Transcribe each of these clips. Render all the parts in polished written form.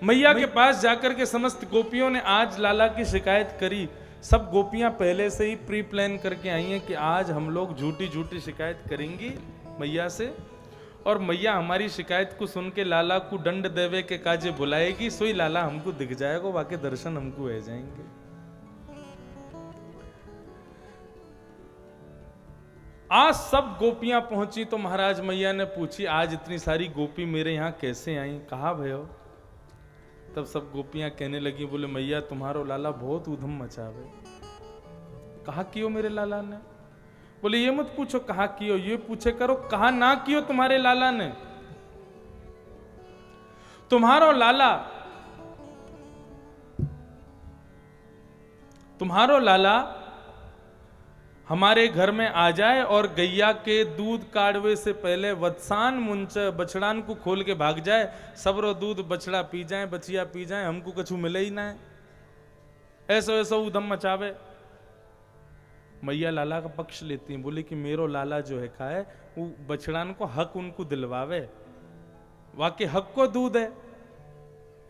मैया के पास जाकर के समस्त गोपियों ने आज लाला की शिकायत करी। सब गोपियां पहले से ही प्री प्लान करके आई हैं कि आज हम लोग झूठी झूठी शिकायत करेंगी मैया से, और मैया हमारी शिकायत को सुन के लाला को दंड देवे के काजे बुलाएगी, सोई लाला हमको दिख जाएगा, वाके दर्शन हमको हो जाएंगे। आज सब गोपियां पहुंची तो महाराज मैया ने पूछी, आज इतनी सारी गोपी मेरे यहां कैसे आई? कहा भयो? तब सब गोपियां कहने लगी, बोले मैया तुम्हारो लाला बहुत उधम मचावे। कहा कियो मेरे लाला ने? बोले ये मत पूछो कहा कियो, ये पूछे करो कहा ना कियो तुम्हारे लाला ने। तुम्हारो लाला हमारे घर में आ जाए और गैया के दूध काढ़वे से पहले वत्सान मुंच बछड़ान को खोल के भाग जाए, सबरो दूध बछड़ा पी जाए, बचिया पी जाए, हमको कुछ मिले ही ना है, ऐसा ऐसा उधम मचावे। मैया लाला का पक्ष लेती हैं, बोले कि मेरो लाला जो है का है वो बछड़ान को हक उनको दिलवावे, वाकई हक को दूध है,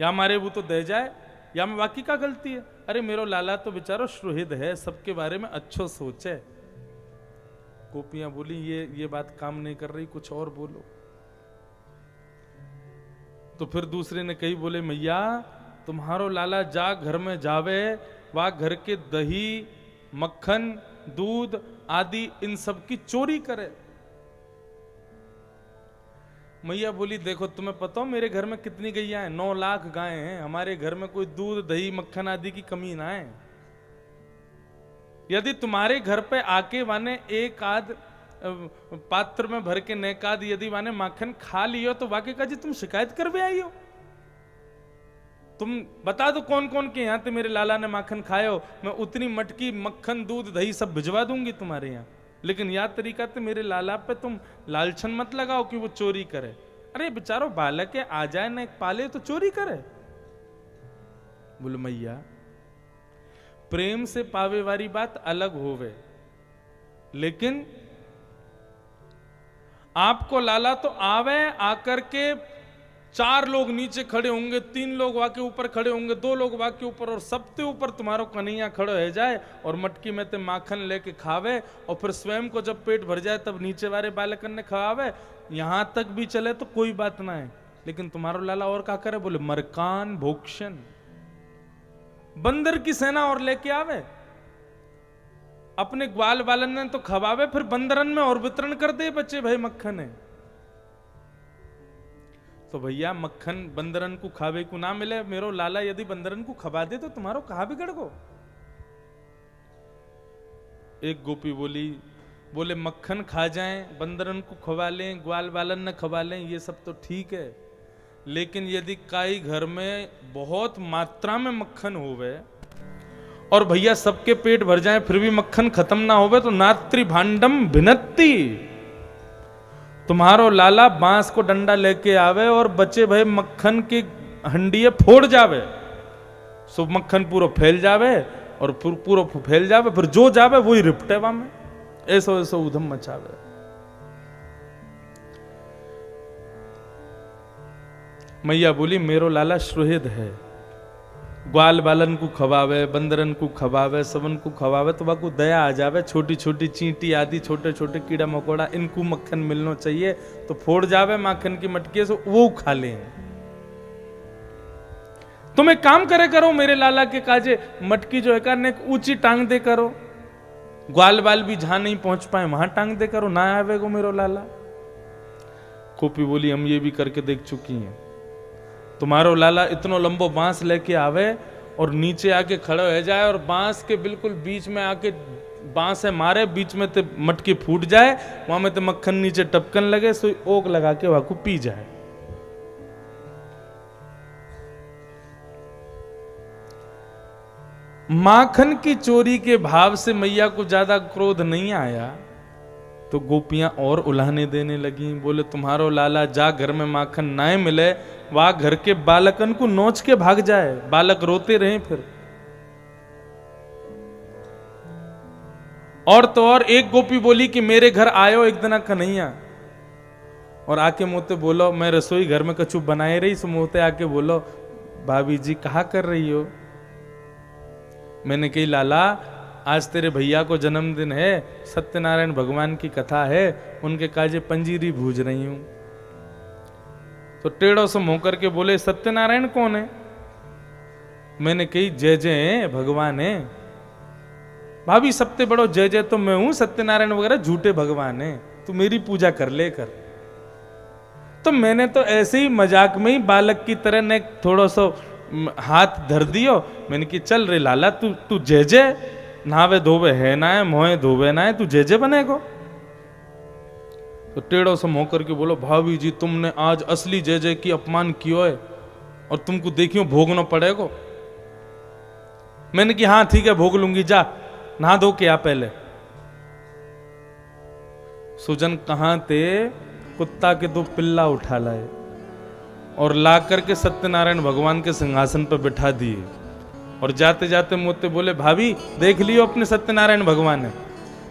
या हमारे वो तो दे जाए, या में वाकई का गलती है? अरे मेरो लाला तो बेचारो सुहृद है, सबके बारे में अच्छो सोचे। गोपियां बोली ये बात काम नहीं कर रही, कुछ और बोलो। तो फिर दूसरे ने कही, बोले मैया तुम्हारो लाला जा घर में जावे, वह घर के दही मक्खन दूध आदि इन सब की चोरी करे। मैया बोली देखो तुम्हें पता हो मेरे घर में कितनी गैया है? 9 लाख गायें हैं, हमारे घर में कोई दूध दही मक्खन आदि की कमी ना है। यदि तुम्हारे घर पे आके वाने एक आध पात्र में भर के नेकाद यदि वाने माखन खा लियो तो वाकई का जी तुम शिकायत कर भी आई हो? तुम बता दो कौन कौन के यहां मेरे लाला ने माखन खाए हो, मैं उतनी मटकी मक्खन दूध दही सब भिजवा दूंगी तुम्हारे यहाँ। लेकिन याद तरीका तो मेरे लाला पे तुम लालछन मत लगाओ कि वो चोरी करे। अरे बेचारो बालक है, आ जाए ना पाले तो चोरी करे। बोले मैया प्रेम से पावे वाली बात अलग होवे, लेकिन आपको लाला तो आवे, आकर के 4 लोग नीचे खड़े होंगे, 3 लोग वाके ऊपर खड़े होंगे, 2 लोग वाके ऊपर, और सबसे ऊपर तुम्हारो कन्हैया खड़ो है जाए और मटकी में ते माखन लेके खावे, और फिर स्वयं को जब पेट भर जाए तब नीचे वाले बालकन ने खावे, यहां तक भी चले तो कोई बात ना है। लेकिन तुम्हारो लाला और क्या करे? बोले मरकान भोक्षण, बंदर की सेना और लेके आवे, अपने ग्वाल बालन ने तो खवावे, फिर बंदरन में और वितरण कर दे बच्चे भाई मक्खन है। तो भैया मक्खन बंदरन को खावे को ना मिले, मेरो लाला यदि बंदरन को खवा दे तो तुम्हारो कहा बिगड़ गो? एक गोपी बोली, बोले मक्खन खा जाएं, बंदरन को खवा लें, ग्वाल बालन न खवा लें, ये सब तो ठीक है, लेकिन यदि काई घर में बहुत मात्रा में मक्खन होवे और भैया सबके पेट भर जाए फिर भी मक्खन खत्म ना होवे तो नात्री भांडम भिनत्ती। तुम्हारो लाला बांस को डंडा लेके आवे और बचे भय मक्खन के हंडिये फोड़ जावे, सो मक्खन पूरा फैल जावे, और पूरा फैल जावे, फिर जो जावे वही रिपटे वहां में, ऐसा ऐसा उधम मचावे। मैया बोली मेरो लाला सुहृद है, ग्वाल बालन को खवावे, बंदरन को खवावे, सबन को खवावे, तो वह को दया आ जावे, छोटी छोटी चींटी आदि छोटे छोटे कीड़ा मकोड़ा इनको मक्खन मिलना चाहिए तो फोड़ जावे माखन की मटके से, वो खा ले। तुम एक काम करे करो मेरे लाला के काजे, मटकी जो है कारण एक ऊंची टांग दे करो, ग्वाल बाल भी जहां नहीं पहुंच पाए वहां टांग दे करो, ना आवे गो मेरो लाला। गोपी बोली हम ये भी करके देख चुकी हैं, तुम्हारो लाला इतनो लंबो बांस लेके आवे और नीचे आके खड़ा हो जाए और बांस के बिल्कुल बीच में आके बांस से मारे, बीच में ते मटकी फूट जाए, वहां में ते मक्खन नीचे टपकन लगे, सो ओक लगा के वहां को पी जाए। माखन की चोरी के भाव से मैया को ज्यादा क्रोध नहीं आया, तो गोपियां और उल्हाने देने लगी। बोले तुम्हारो लाला जा घर में माखन ना मिले, वह घर के बालकन को नोच के भाग जाए, बालक रोते रहे फिर। और तो और एक गोपी बोली कि मेरे घर आयो एक दिन कन्हैया, और आके मोते बोलो मैं रसोई घर में कछु बनाए रही, सो मोते आके बोलो भाभी जी कहा कर रही हो? मैंने कही लाला आज तेरे भैया को जन्मदिन है, सत्यनारायण भगवान की कथा है, उनके काजे पंजीरी भूज रही हूं। तो टेढ़ों से मुंह करके बोले सत्यनारायण कौन है? मैंने कही जय जय भगवान है। भाभी सबसे बड़ो जय जय तो मैं हूं, सत्यनारायण वगैरह झूठे भगवान है, तू मेरी पूजा कर ले कर। तो मैंने तो ऐसे ही मजाक में ही बालक की तरह ने थोड़ा सा हाथ धर दियो। मैंने कि चल रे लाला तू तू जय जय नहावे धोवे है ना है, मोहे धोवे ना है, तू जय जय बनेगो। तो टेढ़ो से मुंह करके बोलो भाभी जी तुमने आज असली जय जय की अपमान कियो है और तुमको देखियो भोगना पड़ेगा। मैंने कि हाँ ठीक है भोग लूंगी, जा नहा धो के आ पहले। सुजन कहां थे, कुत्ता के 2 पिल्ला उठा लाए और ला करके सत्यनारायण भगवान के सिंहासन पर बिठा दिए और जाते जाते मुझसे बोले भाभी देख लियो अपने सत्यनारायण भगवान है।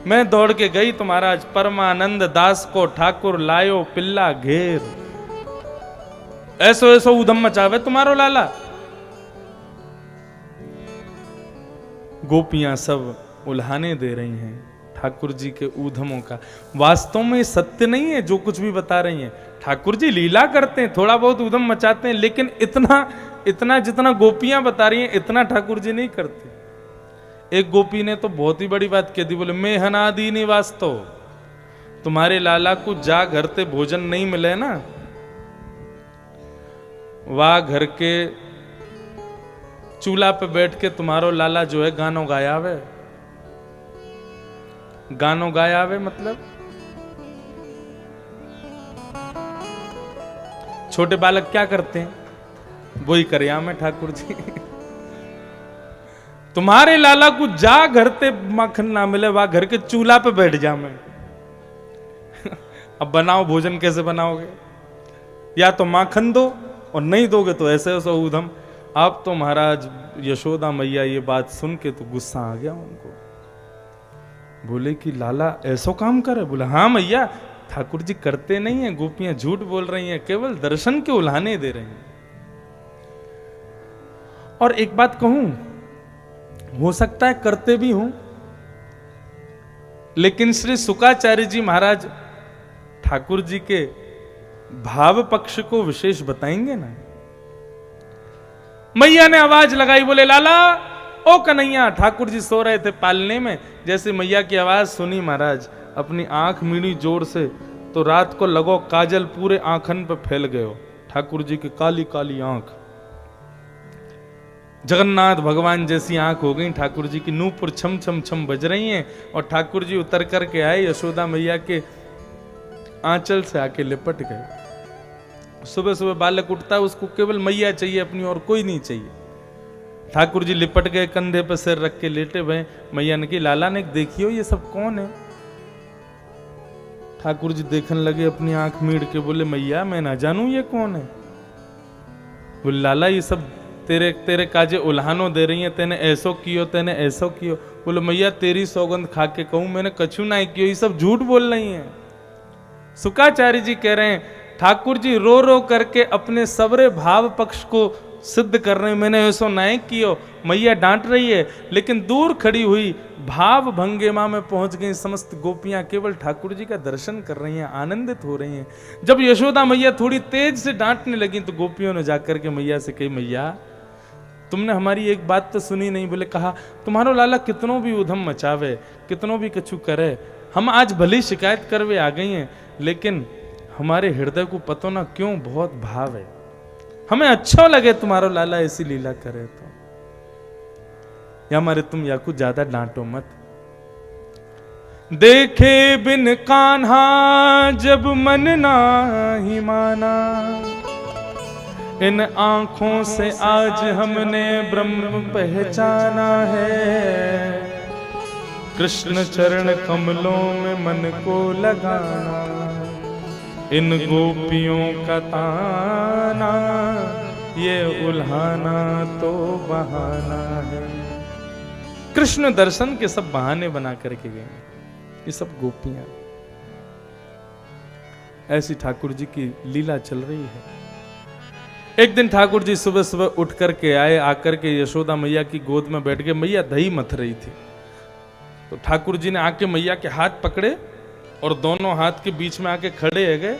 मैं दौड़ के गई तो महाराज परमानंद दास को ठाकुर लायो पिल्ला घेर, ऐसो ऐसो उधम मचावे तुम्हारो लाला। गोपियां सब उल्हाने दे रही हैं ठाकुर जी के ऊधमों का। वास्तव में सत्य नहीं है जो कुछ भी बता रही हैं। ठाकुर जी लीला करते हैं, थोड़ा बहुत ऊधम मचाते हैं, लेकिन इतना जितना गोपियां बता रही हैं इतना ठाकुर जी नहीं करते। एक गोपी ने तो बहुत ही बड़ी बात कह दी, बोले मैं हनादि निवास तो तुम्हारे लाला को जा घर ते भोजन नहीं मिले ना, वाह घर के चूल्हा पे बैठ के तुम्हारो लाला जो है गानों गाया वे। गानों गाया वे मतलब छोटे बालक क्या करते हैं, वही करया में ठाकुर जी। तुम्हारे लाला को जा घर ते माखन ना मिले, वह घर के चूल्हा पे बैठ जा मैं। अब बनाओ भोजन कैसे बनाओगे, या तो माखन दो और नहीं दोगे तो ऐसे ऐसा ऊधम। अब तो महाराज यशोदा मैया ये बात सुन के तो गुस्सा आ गया उनको। बोले कि लाला ऐसा काम करे? बोला हाँ मैया ठाकुर जी करते नहीं है, गोपियां झूठ बोल रही हैं, केवल दर्शन के उल्हाने दे रही हैं। और एक बात कहूं, हो सकता है करते भी हूं, लेकिन श्री शुकाचार्य जी महाराज ठाकुर जी के भाव पक्ष को विशेष बताएंगे ना। मैया ने आवाज लगाई, बोले लाला ओ कन्हैया। ठाकुर जी सो रहे थे पालने में, जैसे मैया की आवाज सुनी महाराज अपनी आंख मीड़ी जोर से, तो रात को लगो काजल पूरे आंखन पे फैल गयो। ठाकुर जी की काली काली आंख, जगन्नाथ भगवान जैसी आंख हो गई। ठाकुर जी की नूपुर छम छम छम बज रही हैं और ठाकुर जी उतर करके आए, यशोदा मैया के आंचल से आके लिपट गए। सुबह सुबह बालक उठता है, उसको केवल मैया चाहिए अपनी, और कोई नहीं चाहिए। ठाकुर जी लिपट गए, कंधे पर सिर रख के लेटे हुए। मैया ने की लाला ने देखियो ये सब कौन है? ठाकुर जी देखने लगे अपनी आंख मीड़ के, बोले मैया मैं ना जानू ये कौन है। बोले लाला ये सब तेरे काजे उल्हानो दे रही हैं, तेने ऐसो कियो तेने ऐसो कियो। बोले मैया तेरी सौगंध खा के कहूं मैंने कछु ना कियो, ये सब झूठ बोल रही हैं। शुकाचार्य जी कह रहे हैं ठाकुर जी रो रो करके अपने सबरे भाव पक्ष को सिद्ध कर रहे हैं, मैंने ऐसो नहीं कियो। मैया डांट रही है, लेकिन दूर खड़ी हुई भाव भंगिमा में पहुंच गई समस्त गोपियां, केवल ठाकुर जी का दर्शन कर रही हैं, आनंदित हो रही हैं। जब यशोदा मैया थोड़ी तेज से डांटने लगी तो गोपियों ने जाकर के मैया से कही मैया तुमने हमारी एक बात तो सुनी नहीं। बोले कहा तुम्हारो लाला कितनों भी उधम मचावे, कितनों भी कछु करे, हम आज भली शिकायत करवे आ गई हैं, लेकिन हमारे हृदय को पतो ना क्यों बहुत भाव है, हमें अच्छा लगे तुम्हारो लाला ऐसी लीला करे तो, या हमारे तुम या कुछ ज्यादा डांटो मत। देखे बिन कान्हा जब मन ना ही माना, इन आंखों से आज हमने ब्रह्म पहचाना है, कृष्ण चरण कमलों में मन को लगाना, इन गोपियों का ताना ये उल्हाना तो बहाना है। कृष्ण दर्शन के सब बहाने बना करके गए, ये सब गोपियां। ऐसी ठाकुर जी की लीला चल रही है। एक दिन ठाकुर जी सुबह सुबह उठ करके आए, आकर के यशोदा मैया की गोद में बैठ गए। मैया दही मथ रही थी, तो ठाकुर जी ने आके मैया के हाथ पकड़े और दोनों हाथ के बीच में आके खड़े हो गए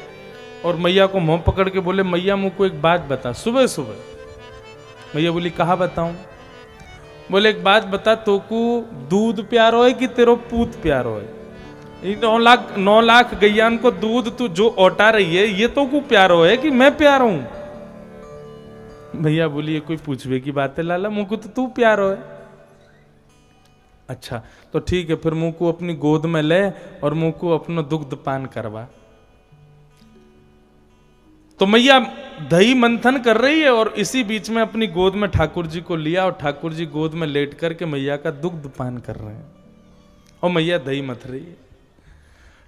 और मैया को मुंह पकड़ के बोले, मैया मुझको एक बात बता। सुबह सुबह मैया बोली, कहा बताऊं? बोले, एक बात बता, तो को दूध प्यारो है कि तेरो पूत प्यारो है? 9 लाख गैयान को दूध तू जो ओटा रही है, ये तो को प्यारो है कि मैं प्यारो हूं? भैया बोली, ये कोई पूछवे की बात है लाला, मुझको तो तू प्यारो है। अच्छा तो ठीक है, फिर मुंह को अपनी गोद में ले और मुंह को अपना दुग्ध पान करवा। तो मैया दही मंथन कर रही है और इसी बीच में अपनी गोद में ठाकुर जी को लिया और ठाकुर जी गोद में लेट करके मैया का दुग्ध पान कर रहे हैं और मैया दही मथ रही है।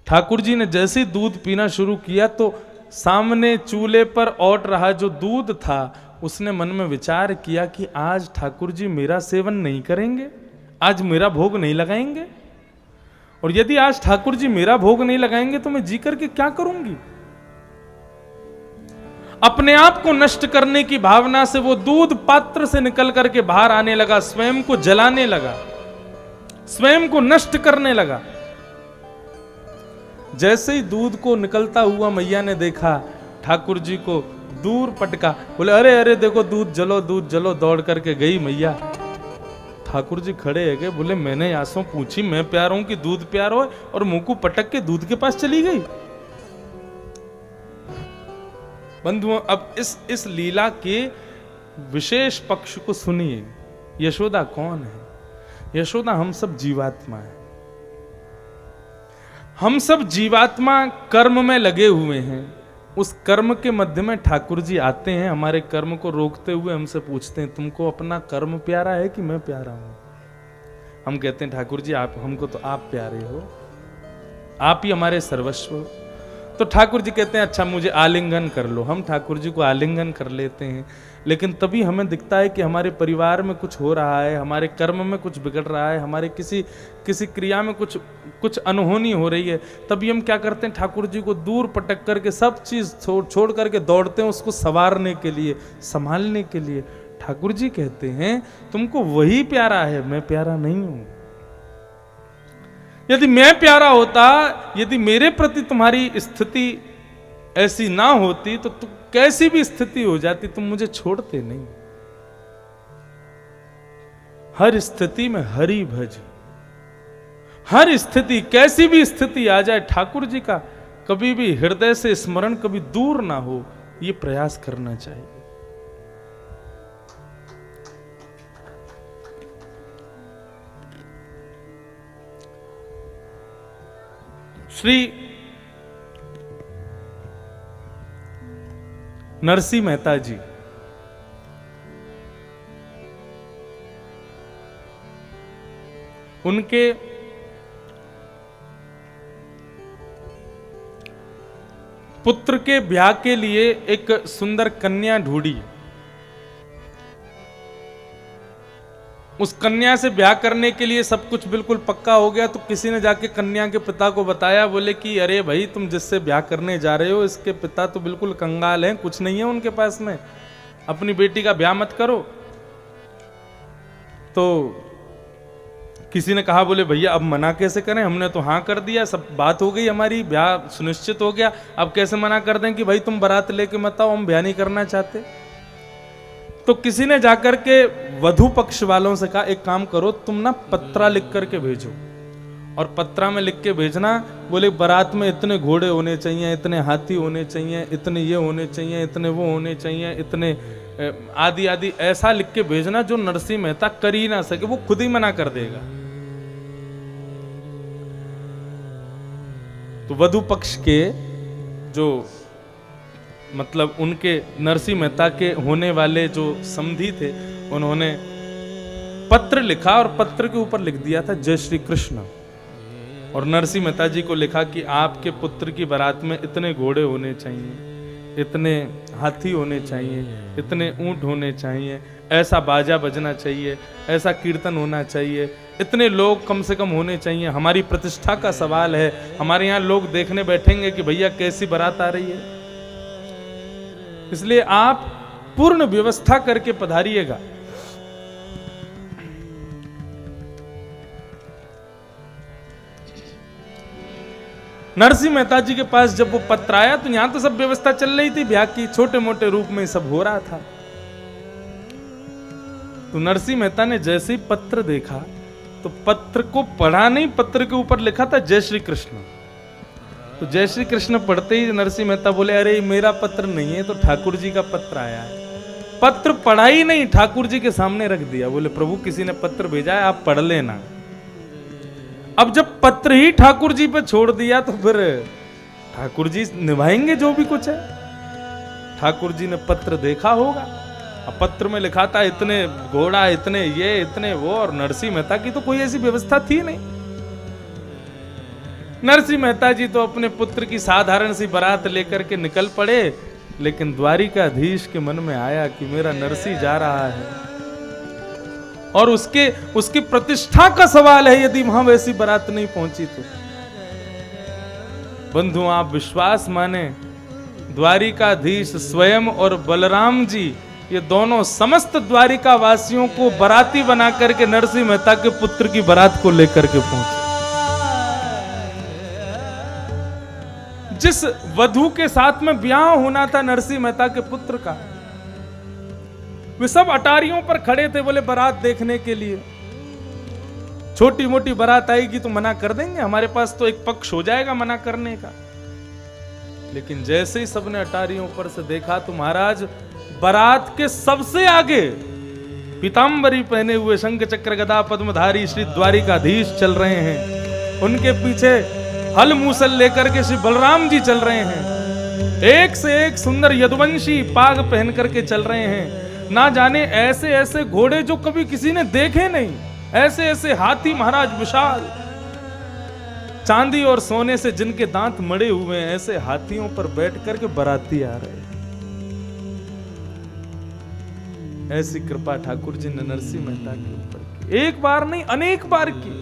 ठाकुर जी ने जैसे ही दूध पीना शुरू किया तो सामने चूल्हे पर औट रहा जो दूध था, उसने मन में विचार किया कि आज ठाकुर जी मेरा सेवन नहीं करेंगे, आज मेरा भोग नहीं लगाएंगे, और यदि आज ठाकुर जी मेरा भोग नहीं लगाएंगे तो मैं जी करके क्या करूंगी। अपने आप को नष्ट करने की भावना से वो दूध पात्र से निकल करके बाहर आने लगा, स्वयं को जलाने लगा, स्वयं को नष्ट करने लगा। जैसे ही दूध को निकलता हुआ मैया ने देखा, ठाकुर जी को दूर पटका, बोले, अरे अरे देखो दूध जलो, दूध जलो। दौड़ करके गई मैया, ठाकुर जी खड़े है गए, बोले, मैंने आंसू पूछी मैं प्यार हूं कि दूध प्यार हो, और मुंह को पटक के दूध के पास चली गई। बंधुओं, अब इस लीला के विशेष पक्ष को सुनिए। यशोदा कौन है? यशोदा हम सब जीवात्मा है। हम सब जीवात्मा कर्म में लगे हुए हैं। उस कर्म के मध्य में ठाकुर जी आते हैं, हमारे कर्म को रोकते हुए हमसे पूछते हैं, तुमको अपना कर्म प्यारा है कि मैं प्यारा हूं? हम कहते हैं, ठाकुर जी आप हमको तो आप प्यारे हो, आप ही हमारे सर्वस्व हो। तो ठाकुर जी कहते हैं, अच्छा मुझे आलिंगन कर लो। हम ठाकुर जी को आलिंगन कर लेते हैं, लेकिन तभी हमें दिखता है कि हमारे परिवार में कुछ हो रहा है, हमारे कर्म में कुछ बिगड़ रहा है, हमारे किसी क्रिया में कुछ अनहोनी हो रही है। तभी हम क्या करते हैं, ठाकुर जी को दूर पटक करके सब चीज छोड़ करके दौड़ते हैं उसको संवारने के लिए, संभालने के लिए। ठाकुर जी कहते हैं, तुमको वही प्यारा है, मैं प्यारा नहीं हूं। यदि मैं प्यारा होता, यदि मेरे प्रति तुम्हारी स्थिति ऐसी ना होती, तो तुम कैसी भी स्थिति हो जाती, तुम मुझे छोड़ते नहीं। हर स्थिति में हरि भज, हर स्थिति, कैसी भी स्थिति आ जाए, ठाकुर जी का कभी भी हृदय से स्मरण कभी दूर ना हो, ये प्रयास करना चाहिए। श्री नरसिंह मेहता जी उनके पुत्र के ब्याह के लिए एक सुंदर कन्या ढूंढी। उस कन्या से ब्याह करने के लिए सब कुछ बिल्कुल पक्का हो गया, तो किसी ने जाके कन्या के पिता को बताया, बोले कि अरे भाई तुम जिससे ब्याह करने जा रहे हो, इसके पिता तो बिल्कुल कंगाल हैं, कुछ नहीं है उनके पास में, अपनी बेटी का ब्याह मत करो। तो किसी ने कहा, बोले भैया अब मना कैसे करें, हमने तो हाँ कर दिया, सब बात हो गई हमारी, ब्याह सुनिश्चित हो गया, अब कैसे मना कर दें कि भाई तुम बारात लेके मत आओ, हम ब्याह नहीं करना चाहते। तो किसी ने जाकर के वधू पक्ष वालों से कहा, एक काम करो तुम ना पत्रा लिख करके भेजो, और पत्रा में लिख के भेजना, बोले बारात में इतने घोड़े होने चाहिए, इतने हाथी होने चाहिए, इतने ये होने चाहिए, इतने वो होने चाहिए, इतने आदि आदि, ऐसा लिख के भेजना जो नरसिंह मेहता कर ही ना सके, वो खुद ही मना कर देगा। तो वधू पक्ष के जो मतलब उनके नरसिंह मेहता के होने वाले जो समधी थे, उन्होंने पत्र लिखा और पत्र के ऊपर लिख दिया था जय श्री कृष्ण, और नरसिंह मेहता जी को लिखा कि आपके पुत्र की बारात में इतने घोड़े होने चाहिए, इतने हाथी होने चाहिए, इतने ऊंट होने चाहिए, ऐसा बाजा बजना चाहिए, ऐसा कीर्तन होना चाहिए, इतने लोग कम से कम होने चाहिए। हमारी प्रतिष्ठा का सवाल है, हमारे यहाँ लोग देखने बैठेंगे कि भैया कैसी बारात आ रही है, इसलिए आप पूर्ण व्यवस्था करके पधारिएगा। नरसिंह मेहता जी के पास जब वो पत्र आया तो यहां तो सब व्यवस्था चल रही थी, ब्याह की छोटे मोटे रूप में सब हो रहा था। तो नरसिंह मेहता ने जैसे ही पत्र देखा तो पत्र को पढ़ा नहीं, पत्र के ऊपर लिखा था जय श्री कृष्ण। तो जय श्री कृष्ण पढ़ते ही नरसिंह मेहता बोले, अरे मेरा पत्र नहीं है, तो ठाकुर जी का पत्र आया है। पत्र पढ़ा ही नहीं, ठाकुर जी के सामने रख दिया। बोले प्रभु किसी ने पत्र भेजा है, आप पढ़ लेना। अब जब पत्र ही ठाकुर जी पे छोड़ दिया तो फिर ठाकुर जी निभाएंगे जो भी कुछ है। ठाकुर जी ने पत्र देखा होगा, अब पत्र में लिखा था इतने घोड़ा, इतने ये, इतने वो, और नरसिंह मेहता की तो कोई ऐसी व्यवस्था थी नहीं। नरसिंह मेहता जी तो अपने पुत्र की साधारण सी बारात लेकर के निकल पड़े, लेकिन द्वारिकाधीश के मन में आया कि मेरा नरसिंह जा रहा है और उसकी प्रतिष्ठा का सवाल है यदि वहां वैसी बारात नहीं पहुंची तो। बंधु आप विश्वास माने, द्वारिकाधीश स्वयं और बलराम जी ये दोनों समस्त द्वारिका वासियों को बाराती बना करके नरसिंह मेहता के पुत्र की बारात को लेकर के पहुंचे। जिस वधू के साथ में ब्याह होना था नरसिंह मेहता के पुत्र का, वे सब अटारियों पर खड़े थे, बोले बारात देखने के लिए। छोटी मोटी बारात आएगी तो मना कर देंगे, हमारे पास तो एक पक्ष हो जाएगा मना करने का। लेकिन जैसे ही सबने अटारियों पर से देखा तो महाराज बारात के सबसे आगे पीतांबरी पहने हुए शंख चक्र गदा पद्मधारी श्री द्वारिकाधीश चल रहे हैं। उनके पीछे हल मूसल लेकर के श्री बलराम जी चल रहे हैं। एक से एक सुंदर यदुवंशी पाग पहन करके चल रहे हैं। ना जाने ऐसे ऐसे घोड़े जो कभी किसी ने देखे नहीं, ऐसे ऐसे हाथी महाराज विशाल, चांदी और सोने से जिनके दांत मड़े हुए हैं, ऐसे हाथियों पर बैठ करके बाराती आ रहे हैं। ऐसी कृपा ठाकुर जी ने नरसिंह मेहता के ऊपर की, एक बार नहीं अनेक बार की।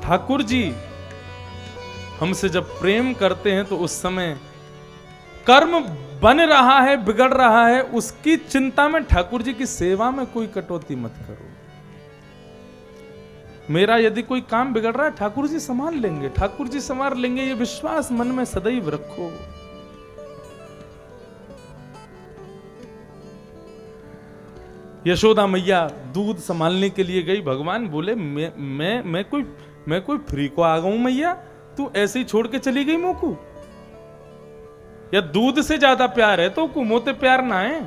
ठाकुर जी हमसे जब प्रेम करते हैं तो उस समय कर्म बन रहा है, बिगड़ रहा है, उसकी चिंता में ठाकुर जी की सेवा में कोई कटौती मत करो। मेरा यदि कोई काम बिगड़ रहा है ठाकुर जी संभाल लेंगे, ठाकुर जी संभाल लेंगे, ये विश्वास मन में सदैव रखो। यशोदा मैया दूध संभालने के लिए गई। भगवान बोले मैं कोई फ्री को आ गया हूं मैया, तू ऐसे ही छोड़ के चली गई मोकू? या दूध से ज्यादा प्यार है तो मोते प्यार ना है?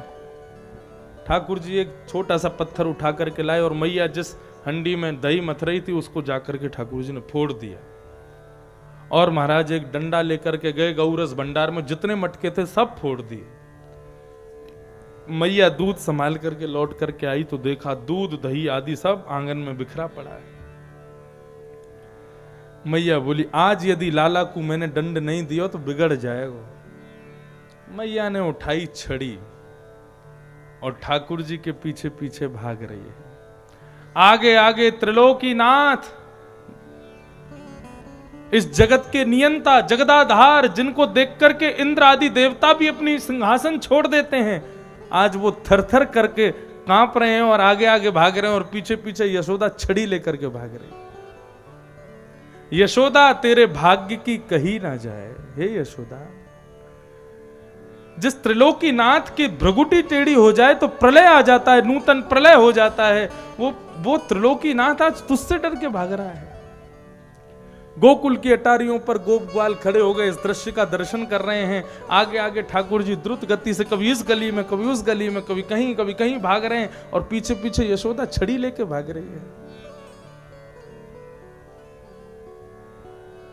ठाकुर जी एक छोटा सा पत्थर उठा करके लाए और मैया जिस हंडी में दही मथ रही थी उसको जाकर के ठाकुर जी ने फोड़ दिया। और महाराज एक डंडा लेकर के गए, गौरस भंडार में जितने मटके थे सब फोड़ दिए। मैया दूध संभाल करके लौट करके आई तो देखा दूध दही आदि सब आंगन में बिखरा पड़ा है। मैया बोली आज यदि लाला को मैंने दंड नहीं दिया तो बिगड़ जाएगा। मैया ने उठाई छड़ी और ठाकुर जी के पीछे पीछे भाग रही है। आगे आगे त्रिलोकीनाथ, इस जगत के नियंता, जगदाधार, जिनको देख करके इंद्र आदि देवता भी अपनी सिंहासन छोड़ देते हैं, आज वो थरथर करके कांप रहे हैं और आगे आगे भाग रहे हैं और पीछे पीछे यशोदा छड़ी लेकर के भाग रही है। यशोदा तेरे भाग्य की कही ना जाए, हे यशोदा। जिस त्रिलोकीनाथ की भ्रगुटी टेढ़ी हो जाए तो प्रलय आ जाता है, नूतन प्रलय हो जाता है। वो त्रिलोकीनाथ आज तुझसे डर के भाग रहा है। गोकुल की अटारियों पर गोप ग्वाल खड़े हो गए, इस दृश्य का दर्शन कर रहे हैं। आगे आगे ठाकुर जी द्रुत गति से कभी इस गली में, कभी उस गली में, कभी कहीं भाग रहे हैं और पीछे पीछे यशोदा छड़ी लेके भाग रही है।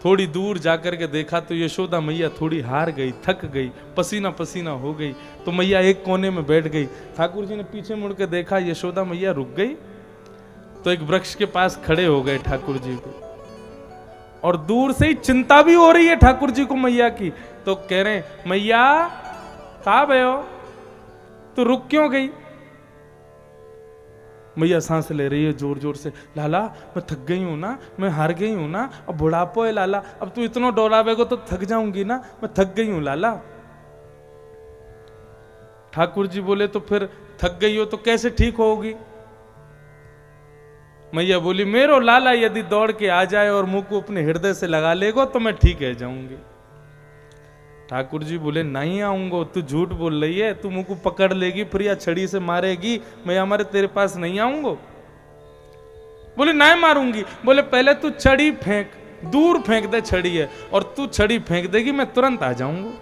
थोड़ी दूर जाकर के देखा तो यशोदा मैया थोड़ी हार गई, थक गई, पसीना पसीना हो गई, तो मैया एक कोने में बैठ गई। ठाकुर जी ने पीछे मुड़ के देखा, यशोदा मैया रुक गई, तो एक वृक्ष के पास खड़े हो गए ठाकुर जी को। और दूर से ही चिंता भी हो रही है ठाकुर जी को मैया की, तो कह रहे मैया कहाँ गए हो, तो रुक क्यों गई? मैया सांस ले रही है जोर जोर से, लाला मैं थक गई हूं ना, मैं हार गई हूं ना, अब बुढ़ापो है लाला, अब तू इतना डोलावेगो तो थक जाऊंगी ना, मैं थक गई हूं लाला। ठाकुर जी बोले तो फिर थक गई हो तो कैसे ठीक होगी? मैया बोली मेरो लाला यदि दौड़ के आ जाए और मुंह को अपने हृदय से लगा लेगो तो मैं ठीक है जाऊंगी। ठाकुर जी बोले नहीं आऊंगा, तू झूठ बोल रही है, तू मुंह को पकड़ लेगी फिर या छड़ी से मारेगी, मैं हमारे तेरे पास नहीं आऊंगा। बोले नहीं मारूंगी। बोले पहले तू छड़ी फेंक, दूर फेंक दे छड़ी है, और तू छड़ी फेंक देगी मैं तुरंत आ जाऊंगा।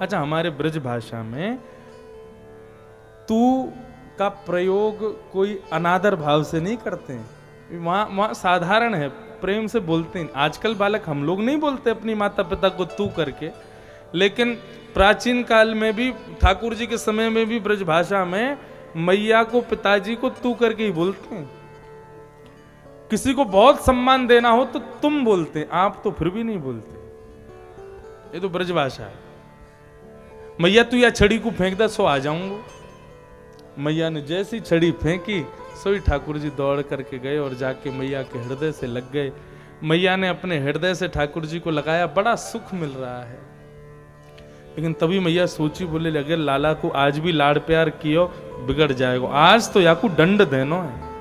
अच्छा, हमारे ब्रज भाषा में तू का प्रयोग कोई अनादर भाव से नहीं करते हैं, वहां साधारण है, प्रेम से बोलते हैं। आजकल बालक हम लोग नहीं बोलते अपनी माता पिता को तू करके, लेकिन प्राचीन काल में भी, ठाकुर जी के समय में भी ब्रज भाषा में मैया को पिताजी को तू करके ही बोलते हैं। किसी को बहुत सम्मान देना हो तो तुम बोलते हैं, आप तो फिर भी नहीं बोलते। ये तो ब्रज भाषा है। मैया तू या छड़ी को फेंक दे सो आ जाऊंगा। मैया ने जैसी छड़ी फेंकी सोई ठाकुर जी दौड़ करके गए और जाके मैया के हृदय से लग गए। मैया ने अपने हृदय से ठाकुर जी को लगाया, बड़ा सुख मिल रहा है। लेकिन तभी मैया सोची, बोले अगर लाला को आज भी लाड़ प्यार कियो बिगड़ जाएगा, आज तो या को दंड देनो है।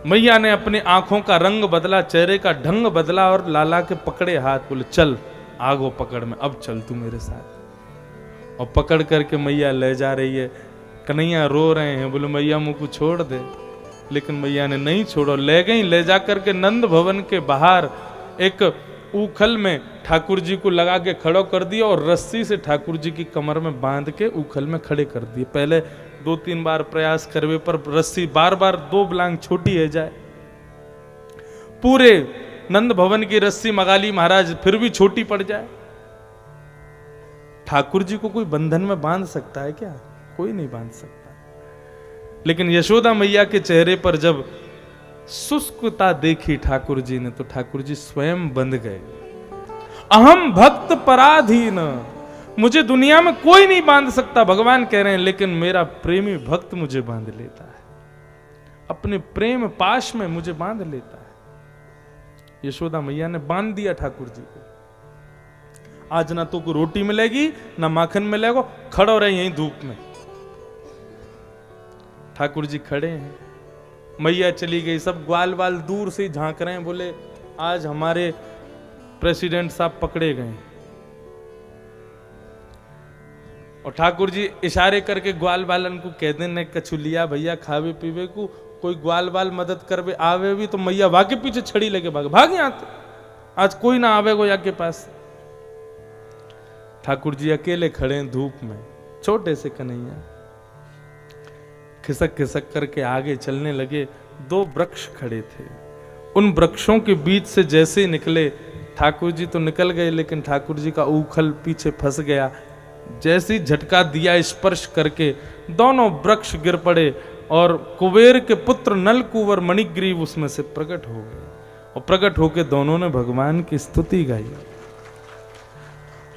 मैया ने अपने आंखों का रंग बदला, चेहरे का ढंग बदला और लाला के पकड़े हाथ, बोले चल आगो पकड़ में, अब चल तू मेरे साथ। और पकड़ करके मैया ले जा रही है। कन्हैया रो रहे हैं, बोले मैया मुझ को छोड़ दे, लेकिन मैया ने नहीं छोड़ो, ले गई। ले जा करके नंद भवन के बाहर एक उखल में ठाकुर जी को लगा के खड़ा कर दिया और रस्सी से ठाकुर जी की कमर में बांध के उखल में खड़े कर दिए। पहले 2-3 बार प्रयास करवे पर रस्सी बार बार 2 बलांग छोटी है जाए। पूरे नंद भवन की रस्सी मगाली महाराज फिर भी छोटी पड़ जाए। ठाकुर जी को कोई बंधन में बांध सकता है क्या? कोई नहीं बांध सकता। लेकिन यशोदा मैया के चेहरे पर जब शुष्कता देखी ठाकुर जी ने, तो ठाकुर जी स्वयं बंध गए। अहम भक्त पराधीन, मुझे दुनिया में कोई नहीं बांध सकता, भगवान कह रहे हैं, लेकिन मेरा प्रेमी भक्त मुझे बांध लेता है, अपने प्रेम पाश में मुझे बांध लेता है। यशोदा मैया ने बांध दिया ठाकुर जी को। आज ना तो को रोटी मिलेगी ना माखन मिलेगा, खड़ो रहे यहीं धूप में। ठाकुर जी खड़े हैं, मैया चली गई, सब ग्वाल बाल दूर से झांक रहे हैं, बोले आज हमारे प्रेसिडेंट साहब पकड़े गए। और ठाकुर जी इशारे करके ग्वाल बालन को कह देने कछु लिया भैया खावे पीवे को, कोई ग्वाल बाल मदद करवे आवे भी तो मैया वाके पीछे छड़ी लेके भाग यहाँ तो आज कोई ना आवे गो या के पास। ठाकुर जी अकेले खड़े हैं धूप में, छोटे से कन्हैया खिसक खिसक करके आगे चलने लगे। 2 वृक्ष खड़े थे, उन वृक्षों के बीच से जैसे ही निकले, ठाकुर जी तो निकल गए लेकिन ठाकुर जी का उखल पीछे फंस गया। जैसे ही झटका दिया स्पर्श करके दोनों वृक्ष गिर पड़े और कुबेर के पुत्र नल कुंवर मणिग्रीव उसमें से प्रकट हो गए। और प्रकट होकर दोनों ने भगवान की स्तुति गाई।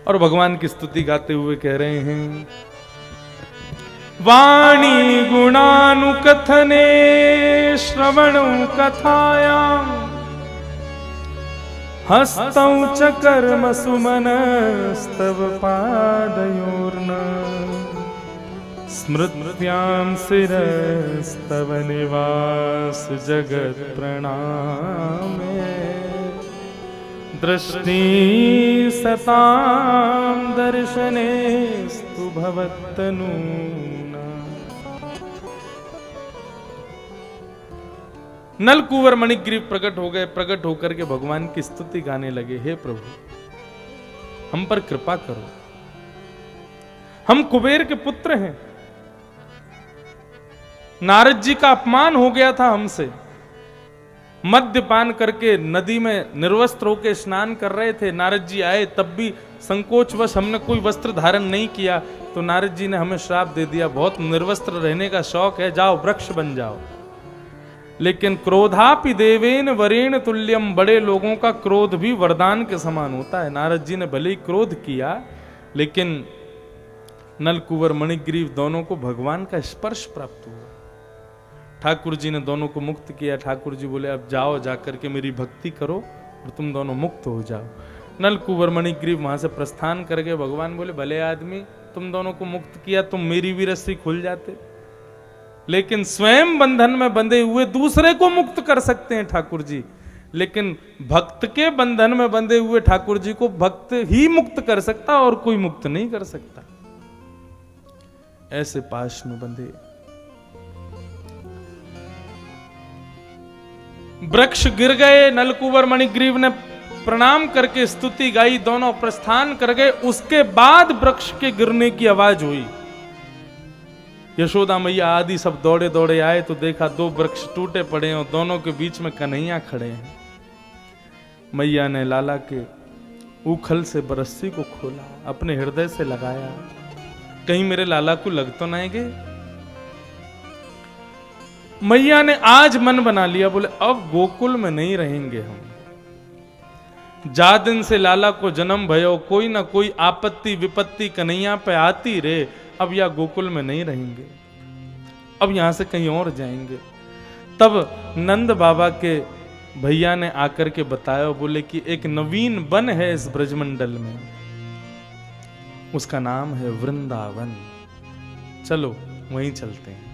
और भगवान की स्तुति गाते हुए कह रहे हैं, वाणी गुणानुकथने श्रवणौ कथायां हस्तौ च कर्म सुमनस्तव पादयोर्न स्मृत्यां शिरस्तव निवास जगत् प्रणामे दृष्टि सतां दर्शनेस्तु भवत्तनूना। नल कुंवर मणिग्रीव प्रकट हो गए। प्रकट होकर के भगवान की स्तुति गाने लगे, हे प्रभु हम पर कृपा करो, हम कुबेर के पुत्र हैं, नारद जी का अपमान हो गया था हमसे, मद्यपान करके नदी में निर्वस्त्र होकर स्नान कर रहे थे। नारद जी आए तब भी संकोचवश हमने कोई वस्त्र धारण नहीं किया, तो नारद जी ने हमें श्राप दे दिया, बहुत निर्वस्त्र रहने का शौक है, जाओ वृक्ष बन जाओ। लेकिन क्रोधापि देवेन वरेण तुल्यम, बड़े लोगों का क्रोध भी वरदान के समान होता है। नारद जी ने भले ही क्रोध किया, लेकिन नलकुंवर मणिग्रीव दोनों को भगवान का स्पर्श प्राप्त हुआ। ठाकुर जी ने दोनों को मुक्त किया। ठाकुर जी बोले अब जाओ, जाकर के मेरी भक्ति करो और तुम दोनों मुक्त हो जाओ। नलकुंवर मणिग्रीव वहां से प्रस्थान कर गए। भगवान बोले भले आदमी, तुम दोनों को मुक्त किया, तुम मेरी भी रस्सी खुल जाते, लेकिन स्वयं बंधन में बंधे हुए दूसरे को मुक्त कर सकते हैं ठाकुर जी, लेकिन भक्त के बंधन में बंधे हुए ठाकुर जी को भक्त ही मुक्त कर सकता और कोई मुक्त नहीं कर सकता। ऐसे पाश में बंधे। वृक्ष गिर गए। नलकुंवर मणिग्रीव ने प्रणाम करके स्तुति गाई, दोनों प्रस्थान कर गए। उसके बाद वृक्ष के गिरने की आवाज हुई। यशोदा मैया आदि सब दौड़े दौड़े आए तो देखा दो वृक्ष टूटे पड़े और दोनों के बीच में कन्हैया खड़े हैं। मैया ने लाला के उखल से बरस्सी को खोला, अपने हृदय से लगाया, कहीं मेरे लाला को लग तो नहीं गए। मैया ने आज मन बना लिया, बोले अब गोकुल में नहीं रहेंगे हम। जा दिन से लाला को जन्म भयो, कोई ना कोई आपत्ति विपत्ति कन्हैया पे आती रे, अब या गोकुल में नहीं रहेंगे, अब यहां से कहीं और जाएंगे। तब नंद बाबा के भैया ने आकर के बताया, बोले कि एक नवीन वन है इस ब्रजमंडल में, उसका नाम है वृंदावन, चलो वहीं चलते हैं।